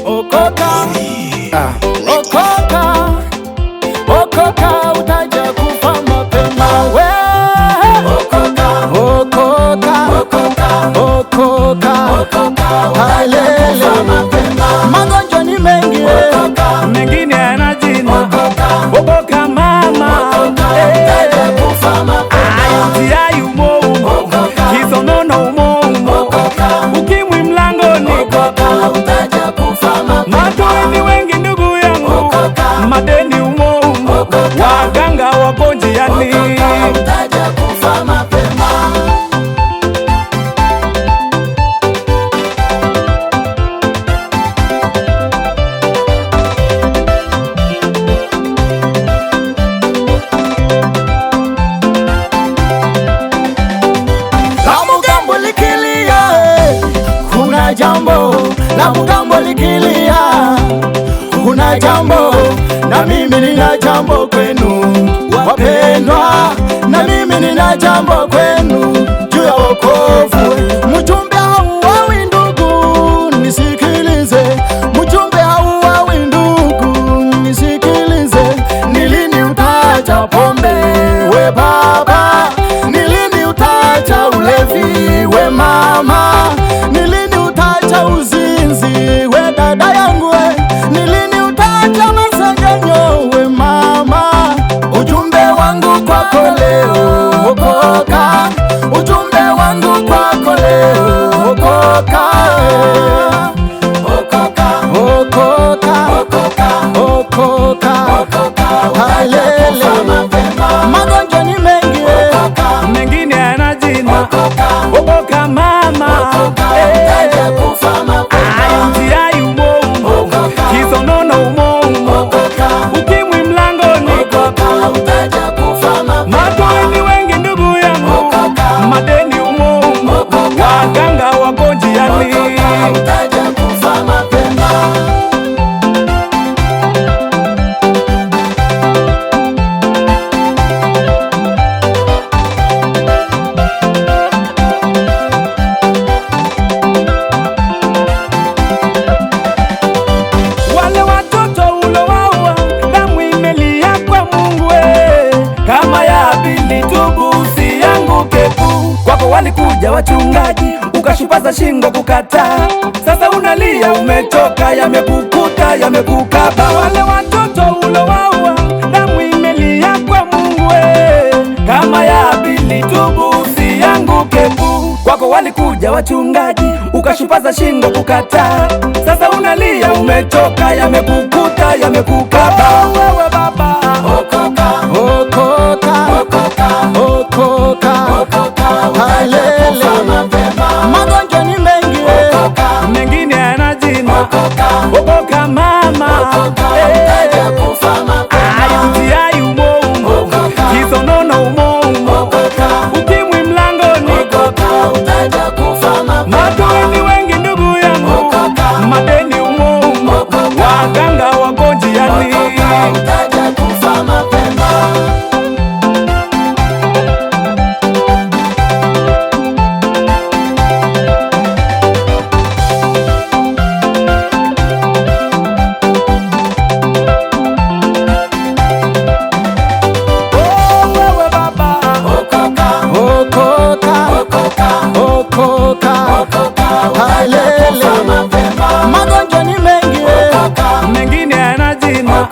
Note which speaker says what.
Speaker 1: Okoka, okoka, okoka, utaja kufa mapema. We okoka, okoka, okoka, okoka, okoka, utaja kufa mapema. Magonjwa ni mengi,
Speaker 2: mengine yana jina. Okoka mama,
Speaker 1: utaja kufa mapema.
Speaker 2: UTI umo umo, kisonono umo umo, ukimwi mlangoni,
Speaker 1: utaja kufa mapema.
Speaker 2: maadui wengi ndugu yangu, madeni umo umo, waganga wako njiani,
Speaker 1: utaja kufa mapema. Jambo la mgambo likilia, kuna jambo na mimi nina jambo kwenu wapendwa, na mimi nina jambo kwenu juu ya wokovu. Mjumbe hauawi ndugu, nisikilize. Mjumbe hauawi ndugu, nisikilize. Ni lini utacha pombe we baba? Ni lini utacha ulevi we mama? Ni lini utacha uzinzi we dada yangu we? Ni lini utacha masengenyo we mama? Ujumbe wangu kwako leo, okoka. Ujumbe wangu kwako leo, okoka. Okoka, okoka, okoka, okoka, okoka, halele. Magonjwa ni mengi,
Speaker 2: mengine yana jina. Okoka mama, UTI umo umo, kisonono umo umo, ukimwi mlangoni, maadui wengi ndugu yangu, madeni umo umo, waganga wako njiani, wale watoto ulowawa, damu imelia kwa Mungu kama ya Abili, tubu usianguke pu. Kwako walikuja wachungaji, ukashupaza shingo kukataa. Sasa unalia umechoka, yamekukuta yamekukaba. Wale watoto ulowawa, damu imelia kwa Mungu kama ya Abili, tubu usianguke pu. Kwako walikuja wachungaji, ukashupaza shingo kukataa. Sasa unalia umechoka, yamekukuta yamekukaba. Wewe baba,
Speaker 1: okoka, okoka, okoka, okoka, okoka, halele. Magonjwa ni mengi,
Speaker 2: mengine yana jina. Okoka mama, UTI umo umo, kisonono umo umo, ukimwi mlangoni, maadui wengi ndugu yangu, madeni umo umo, waganga wako njiani, wewe baba,
Speaker 1: okoka, okoka, halele. Magonjwa ni mengi,
Speaker 2: mengine yana jina.